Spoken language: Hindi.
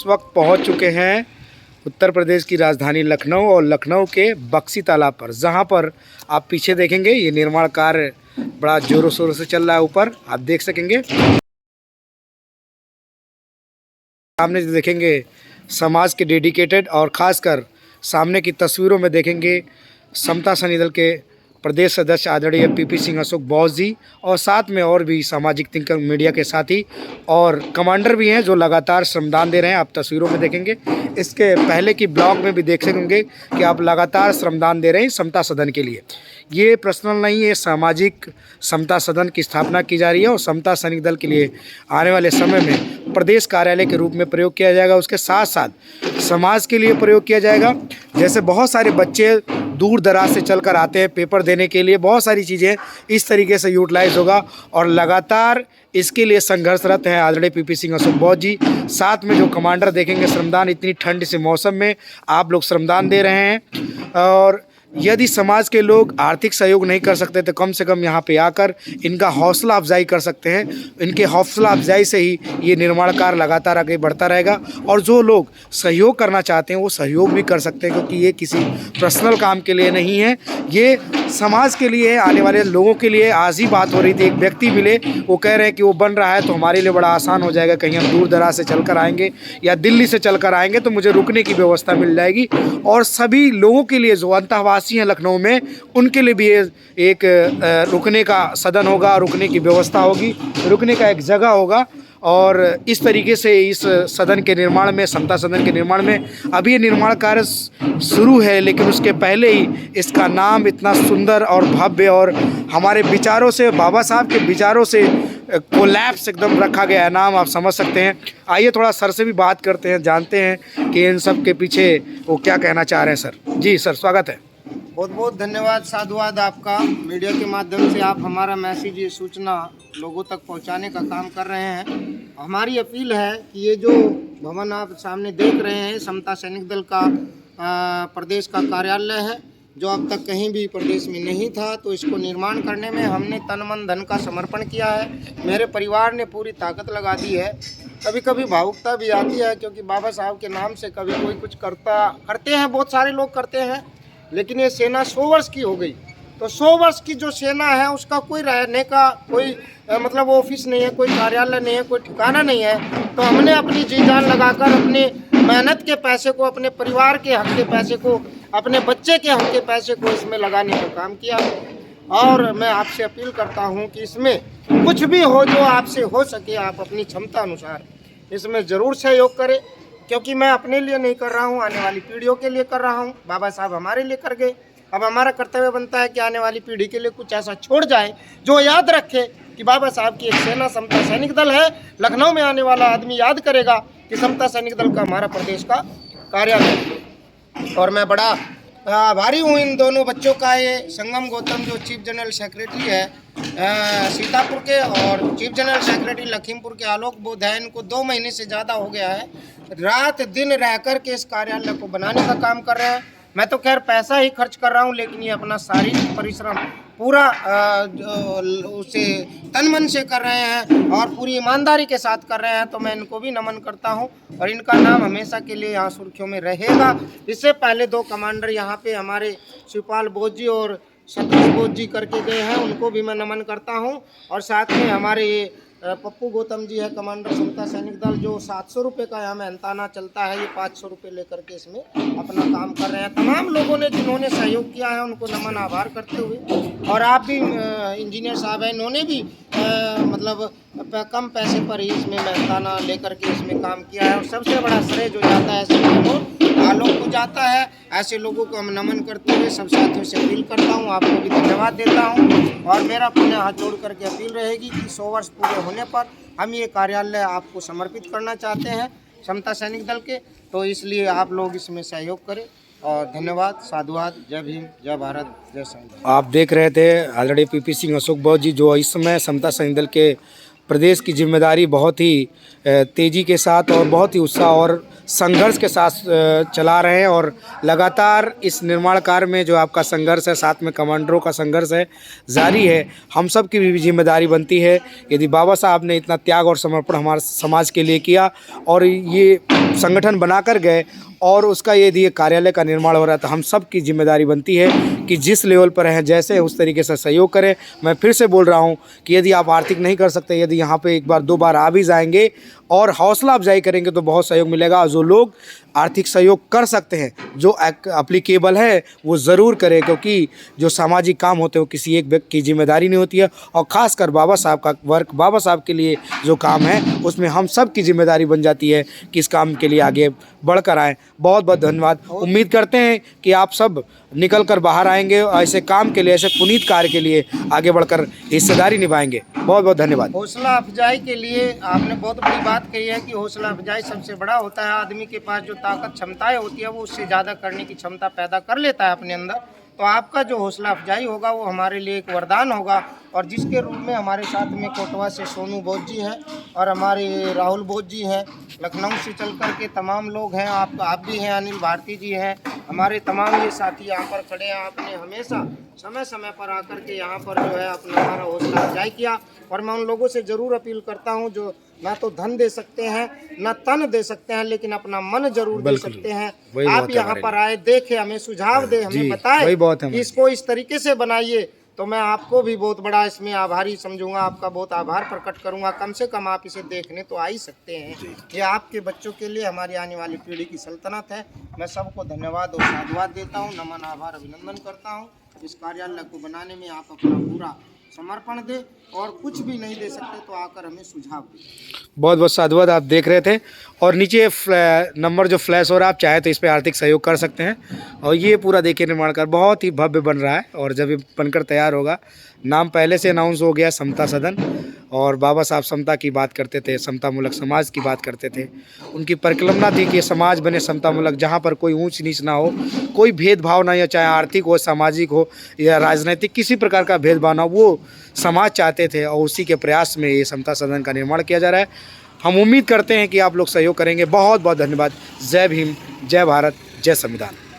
इस वक्त पहुंच चुके हैं उत्तर प्रदेश की राजधानी लखनऊ और लखनऊ के बक्सी तालाब पर, जहां पर आप पीछे देखेंगे ये निर्माण कार्य बड़ा जोरों शोरों से चल रहा है। ऊपर आप देख सकेंगे, सामने देखेंगे समाज के डेडिकेटेड और ख़ासकर सामने की तस्वीरों में देखेंगे समता सैनिक दल के प्रदेश सदस्य आदरणीय पीपी सिंह अशोक बोस जी, और साथ में और भी सामाजिक थिंकर मीडिया के साथी और कमांडर भी हैं जो लगातार श्रमदान दे रहे हैं। आप तस्वीरों में देखेंगे, इसके पहले की ब्लॉग में भी देख सकेंगे कि आप लगातार श्रमदान दे रहे हैं समता सदन के लिए। ये पर्सनल नहीं है, सामाजिक समता सदन की स्थापना की जा रही है और समता सैनिक दल के लिए आने वाले समय में प्रदेश कार्यालय के रूप में प्रयोग किया जाएगा। उसके साथ साथ समाज के लिए प्रयोग किया जाएगा। जैसे बहुत सारे बच्चे दूर दराज से चलकर आते हैं पेपर देने के लिए, बहुत सारी चीज़ें इस तरीके से यूटिलाइज होगा और लगातार इसके लिए संघर्षरत हैं आदरणीय पीपी सिंह अशोक बोस जी। साथ में जो कमांडर देखेंगे श्रमदान, इतनी ठंड से मौसम में आप लोग श्रमदान दे रहे हैं। और यदि समाज के लोग आर्थिक सहयोग नहीं कर सकते तो कम से कम यहाँ पे आकर इनका हौसला अफजाई कर सकते हैं। इनके हौसला अफजाई से ही ये निर्माण कार्य लगातार आगे बढ़ता रहेगा और जो लोग सहयोग करना चाहते हैं वो सहयोग भी कर सकते हैं, क्योंकि ये किसी पर्सनल काम के लिए नहीं है, ये समाज के लिए, आने वाले लोगों के लिए। आज ही बात हो रही थी, एक व्यक्ति मिले, वो कह रहे हैं कि वो बन रहा है तो हमारे लिए बड़ा आसान हो जाएगा, कहीं हम दूर दराज से चलकर आएंगे या दिल्ली से चलकर आएंगे तो मुझे रुकने की व्यवस्था मिल जाएगी। और सभी लोगों के लिए जो अंतःवासी हैं लखनऊ में, उनके लिए भी एक रुकने का सदन होगा, रुकने की व्यवस्था होगी, रुकने का एक जगह होगा। और इस तरीके से इस सदन के निर्माण में, समता सदन के निर्माण में, अभी ये निर्माण कार्य शुरू है, लेकिन उसके पहले ही इसका नाम इतना सुंदर और भव्य और हमारे विचारों से, बाबा साहब के विचारों से कोलैप्स एकदम रखा गया है नाम, आप समझ सकते हैं। आइए थोड़ा सर से भी बात करते हैं, जानते हैं कि इन सब के पीछे वो क्या कहना चाह रहे हैं। सर जी, सर स्वागत है। बहुत बहुत धन्यवाद, साधुवाद आपका। मीडिया के माध्यम से आप हमारा मैसेज, ये सूचना लोगों तक पहुंचाने का काम कर रहे हैं। हमारी अपील है कि ये जो भवन आप सामने देख रहे हैं समता सैनिक दल का प्रदेश का कार्यालय है, जो अब तक कहीं भी प्रदेश में नहीं था, तो इसको निर्माण करने में हमने तन मन धन का समर्पण किया है। मेरे परिवार ने पूरी ताकत लगा दी है। कभी कभी भावुकता भी आती है, क्योंकि बाबा साहब के नाम से कभी कोई कुछ करते हैं, बहुत सारे लोग करते हैं, लेकिन ये सेना 100 वर्ष की हो गई, तो 100 वर्ष की जो सेना है उसका कोई रहने का कोई मतलब ऑफिस नहीं है, कोई कार्यालय नहीं है, कोई ठिकाना नहीं है। तो हमने अपनी जी जान लगाकर अपने मेहनत के पैसे को, अपने परिवार के हक के पैसे को, अपने बच्चे के हक के पैसे को इसमें लगाने का काम किया। और मैं आपसे अपील करता हूं कि इसमें कुछ भी हो, जो आपसे हो सके, आप अपनी क्षमता अनुसार इसमें ज़रूर सहयोग करें, क्योंकि मैं अपने लिए नहीं कर रहा हूँ, आने वाली पीढ़ियों के लिए कर रहा हूँ। बाबा साहब हमारे लिए कर गए, अब हमारा कर्तव्य बनता है कि आने वाली पीढ़ी के लिए कुछ ऐसा छोड़ जाए जो याद रखे कि बाबा साहब की एक सेना समता सैनिक दल है। लखनऊ में आने वाला आदमी याद करेगा कि समता सैनिक दल का हमारा प्रदेश का कार्यालय है। और मैं बड़ा आभारी हूँ इन दोनों बच्चों का, ये संगम गौतम जो चीफ जनरल सेक्रेटरी है सीतापुर के, और चीफ जनरल सेक्रेटरी लखीमपुर के आलोक बोध है। इनको 2 महीने से ज़्यादा हो गया है, रात दिन रह कर के इस कार्यालय को बनाने का काम कर रहे हैं। मैं तो खैर पैसा ही खर्च कर रहा हूँ, लेकिन ये अपना शारीरिक परिश्रम पूरा उसे तन मन से कर रहे हैं और पूरी ईमानदारी के साथ कर रहे हैं। तो मैं इनको भी नमन करता हूं और इनका नाम हमेशा के लिए यहाँ सुर्खियों में रहेगा। इससे पहले 2 कमांडर यहाँ पे हमारे शिवपाल बोस जी और सतोष बोस जी करके गए हैं, उनको भी मैं नमन करता हूं। और साथ में हमारे ये पप्पू गौतम जी है, कमांडर समता सैनिक दल, जो 700 रुपये का यहाँ में अंताना चलता है, ये 500 रुपये लेकर के इसमें अपना काम कर रहे हैं। तमाम लोगों ने जिन्होंने सहयोग किया है उनको नमन आभार करते हुए, और आप भी इंजीनियर साहब हैं, इन्होंने भी मतलब कम पैसे पर ही इसमें अंताना लेकर के इसमें काम किया है। और सबसे बड़ा श्रेय जो जाता है ऐसे आलोक को जाता है। ऐसे लोगों को हम नमन करते हुए सब साथियों से अपील करता हूँ, आपको भी धन्यवाद देता हूँ। और मेरा पुण्य हाथ जोड़ करके अपील रहेगी कि 100 वर्ष पूरे होने पर हम ये कार्यालय आपको समर्पित करना चाहते हैं समता सैनिक दल के, तो इसलिए आप लोग इसमें सहयोग करें। और धन्यवाद, साधुवाद, जय भीम, जय भारत, जय संविधान। आप देख रहे थे आदरणीय पीपी सिंह अशोक बोस जी, जो इस समय समता सैनिक दल के प्रदेश की जिम्मेदारी बहुत ही तेज़ी के साथ और बहुत ही उत्साह और संघर्ष के साथ चला रहे हैं। और लगातार इस निर्माण कार्य में जो आपका संघर्ष है, साथ में कमांडरों का संघर्ष है, जारी है। हम सब की भी जिम्मेदारी बनती है, यदि बाबा साहब ने इतना त्याग और समर्पण हमारे समाज के लिए किया और ये संगठन बनाकर गए और उसका यदि ये कार्यालय का निर्माण हो रहा है तो हम सब की जिम्मेदारी बनती है कि जिस लेवल पर हैं जैसे उस तरीके से सहयोग करें। मैं फिर से बोल रहा हूँ कि यदि आप आर्थिक नहीं कर सकते, यदि यहाँ पे एक बार 2 बार आ भी जाएंगे और हौसला अफजाई करेंगे तो बहुत सहयोग मिलेगा। और जो लोग आर्थिक सहयोग कर सकते हैं, जो एप्लीकेबल है, वो ज़रूर करें, क्योंकि जो सामाजिक काम होते हैं वो किसी एक व्यक्ति की जिम्मेदारी नहीं होती है। और ख़ासकर बाबा साहब का वर्क, बाबा साहब के लिए जो काम है उसमें हम सब की जिम्मेदारी बन जाती है कि इस काम के लिए आगे बढ़कर आएँ। बहुत बहुत धन्यवाद। उम्मीद करते हैं कि आप सब निकल कर बाहर आएंगे और ऐसे काम के लिए, ऐसे पुनीत कार्य के लिए आगे बढ़कर हिस्सेदारी निभाएंगे। बहुत बहुत धन्यवाद। हौसला अफजाई के लिए आपने बहुत बड़ी बात कही है कि हौसला अफजाई सबसे बड़ा होता है। आदमी के पास जो ताकत क्षमताएं होती है वो उससे ज़्यादा करने की क्षमता पैदा कर लेता है अपने अंदर। तो आपका जो हौसला अफजाई होगा वो हमारे लिए एक वरदान होगा। और जिसके रूप में हमारे साथ में कोटवा से सोनू बोस जी हैं और हमारे राहुल बोस जी हैं, लखनऊ से चल कर के तमाम लोग हैं, आप भी हैं, अनिल भारती जी हैं, हमारे तमाम ये साथी यहाँ पर खड़े हैं। आपने हमेशा समय समय पर आकर के यहाँ पर जो है अपना हमारा हौसला अफजाई किया। और मैं उन लोगों से ज़रूर अपील करता हूँ जो ना तो धन दे सकते हैं ना तन दे सकते हैं, लेकिन अपना मन जरूर दे सकते हैं। आप यहाँ पर आए, देखें, हमें सुझाव दे, हमें बताएं कि इसको इस तरीके से बनाइए, तो मैं आपको भी बहुत बड़ा इसमें आभारी समझूंगा, आपका बहुत आभार प्रकट करूंगा। कम से कम आप इसे देखने तो आ ही सकते हैं। ये आपके बच्चों के लिए, हमारी आने वाली पीढ़ी की सल्तनत है। मैं सबको धन्यवाद और साधुवाद देता हूँ, नमन, आभार, अभिनंदन करता हूँ। इस कार्यालय को बनाने में आप अपना पूरा समर्पण दे, और कुछ भी नहीं दे सकते तो आकर हमें सुझाव दें। बहुत बहुत साधुवाद। आप देख रहे थे और नीचे नंबर जो फ्लैश हो रहा है, आप चाहे तो इस पर आर्थिक सहयोग कर सकते हैं। और ये पूरा देखिए निर्माण कर बहुत ही भव्य बन रहा है। और जब ये बनकर तैयार होगा, नाम पहले से अनाउंस हो गया, समता सदन। और बाबा साहब समता की बात करते थे, समतामूलक समाज की बात करते थे। उनकी परिकल्पना थी कि समाज बने समतामूलक, जहाँ पर कोई ऊंच नीच ना हो, कोई भेदभाव ना हो, चाहे आर्थिक हो, सामाजिक हो या राजनीतिक, किसी प्रकार का भेदभाव ना हो, वो समाज चाहते थे। और उसी के प्रयास में ये समता सदन का निर्माण किया जा रहा है। हम उम्मीद करते हैं कि आप लोग सहयोग करेंगे। बहुत बहुत धन्यवाद। जय भीम, जय भारत, जय संविधान।